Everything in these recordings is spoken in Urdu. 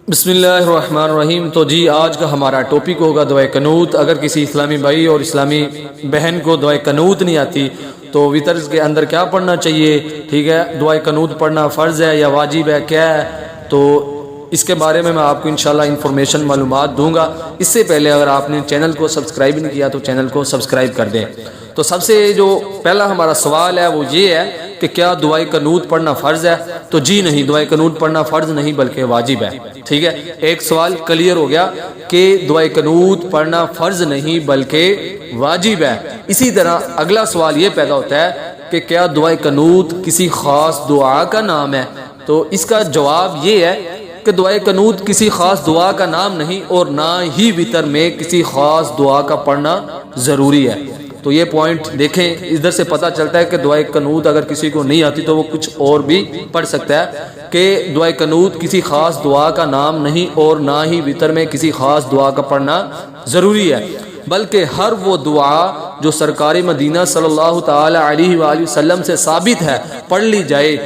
بسم اللہ الرحمن الرحیم۔ تو جی آج کا ہمارا ٹاپک ہوگا دعائے قنوت۔ اگر کسی اسلامی بھائی اور اسلامی بہن کو دعائے قنوت نہیں آتی تو وتر کے اندر کیا پڑھنا چاہیے، ٹھیک ہے، دعائے قنوت پڑھنا فرض ہے یا واجب ہے، کیا ہے، تو اس کے بارے میں آپ کو انشاءاللہ انفارمیشن معلومات دوں گا۔ اس سے پہلے اگر آپ نے چینل کو سبسکرائب نہیں کیا تو چینل کو سبسکرائب کر دیں۔ تو سب سے جو پہلا ہمارا سوال ہے وہ یہ ہے کہ کیا دعائے قنوت پڑھنا فرض ہے؟ تو جی نہیں، دعائے قنوت پڑھنا فرض نہیں بلکہ واجب ہے، ٹھیک ہے۔ ایک سوال کلیئر ہو گیا کہ دعائے قنوت پڑھنا فرض نہیں بلکہ واجب ہے۔ اسی طرح اگلا سوال یہ پیدا ہوتا ہے کہ کیا دعائے قنوت کسی خاص دعا کا نام ہے؟ تو اس کا جواب یہ ہے کہ دعائے قنوت کسی خاص دعا کا نام نہیں اور نہ ہی وتر میں کسی خاص دعا کا پڑھنا ضروری ہے۔ تو یہ پوائنٹ دیکھیں، ادھر سے پتہ چلتا ہے کہ دعائے قنوت اگر کسی کو نہیں آتی تو وہ کچھ اور بھی پڑھ سکتا ہے، کہ دعائے قنوت کسی خاص دعا کا نام نہیں اور نہ ہی وتر میں کسی خاص دعا کا پڑھنا ضروری ہے، بلکہ ہر وہ دعا جو سرکار مدینہ صلی اللہ تعالی علیہ وآلہ وسلم سے ثابت ہے پڑھ لی جائے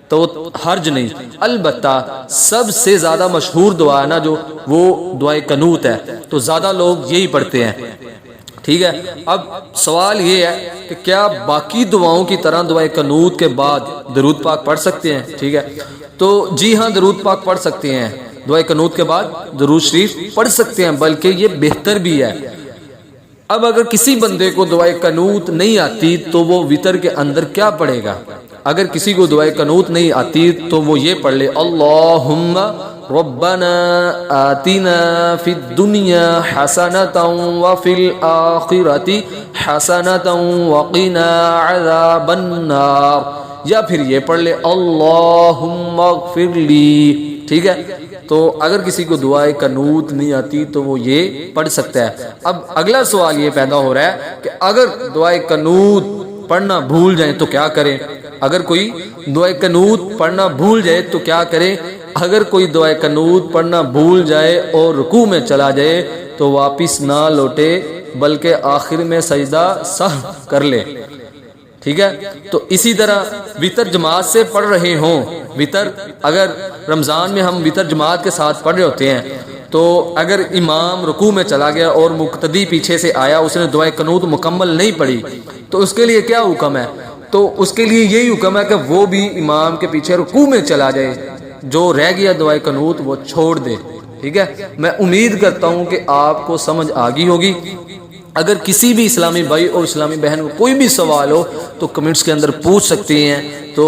تو حرج نہیں۔ البتہ سب سے زیادہ مشہور دعا ہے نا جو، وہ دعائے قنوت ہے، تو زیادہ لوگ یہی پڑھتے ہیں، ٹھیک ہے۔ اب سوال یہ ہے کہ کیا باقی دعاؤں کی طرح دعائے قنوت کے بعد درود پاک پڑھ سکتے ہیں؟ ٹھیک ہے، تو جی ہاں، درود پاک پڑھ سکتے ہیں، دعائے قنوت کے بعد درود شریف پڑھ سکتے ہیں، بلکہ یہ بہتر بھی ہے۔ اب اگر کسی بندے کو دعائے قنوت نہیں آتی تو وہ وتر کے اندر کیا پڑھے گا؟ اگر کسی کو دعائے قنوت نہیں آتی تو وہ یہ پڑھ لے، اللہم ربنا آتنا فی الدنیا حسنۃ وفی الآخرۃ حسنۃ وقنا عذاب النار، یا پھر یہ پڑھ لے اللہم اغفر لی، ٹھیک ہے۔ تو اگر کسی کو دعائے قنوت نہیں آتی تو وہ یہ پڑھ سکتا ہے۔ اب اگلا سوال یہ پیدا ہو رہا ہے کہ اگر دعائے قنوت پڑھنا بھول جائیں تو کیا کریں؟ اگر کوئی دعائے قنوت پڑھنا بھول جائے تو کیا کریں؟ اگر کوئی دعائے قنوت پڑھنا بھول جائے اور رکوع میں چلا جائے تو واپس نہ لوٹے بلکہ آخر میں سجدہ سہو کر لے، ٹھیک ہے۔ تو اسی طرح وتر جماعت سے پڑھ رہے ہوں، وتر اگر رمضان میں ہم وتر جماعت کے ساتھ پڑھ رہے ہوتے ہیں تو اگر امام رکوع میں چلا گیا اور مقتدی پیچھے سے آیا، اس نے دعائے قنوت مکمل نہیں پڑھی، تو اس کے لیے کیا حکم ہے؟ تو اس کے لیے یہی حکم ہے کہ وہ بھی امام کے پیچھے رکوع میں چلا جائے، جو رہ گیا دعائے قنوت وہ چھوڑ دے، ٹھیک ہے۔ میں امید کرتا ہوں کہ آپ کو سمجھ آ گئی ہوگی۔ اگر کسی بھی اسلامی بھائی اور اسلامی بہن کو کوئی بھی سوال ہو تو کمنٹس کے اندر پوچھ سکتے ہیں۔ تو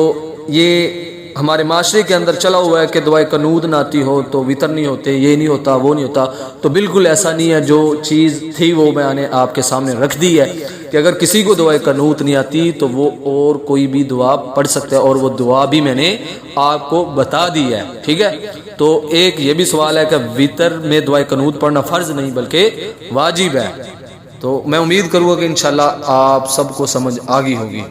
یہ ہمارے معاشرے کے اندر چلا ہوا ہے کہ دعائے قنوت نہ آتی ہو تو وتر نہیں ہوتے، یہ نہیں ہوتا، وہ نہیں ہوتا، تو بالکل ایسا نہیں ہے۔ جو چیز تھی وہ میں نے آپ کے سامنے رکھ دی ہے کہ اگر کسی کو دعائے قنوت نہیں آتی تو وہ اور کوئی بھی دعا پڑھ سکتا ہے، اور وہ دعا بھی میں نے آپ کو بتا دی ہے، ٹھیک ہے۔ تو ایک یہ بھی سوال ہے کہ وتر میں دعائے قنوت پڑھنا فرض نہیں بلکہ واجب ہے۔ تو میں امید کروں گا کہ انشاءاللہ آپ سب کو سمجھ آ گئی ہوگی۔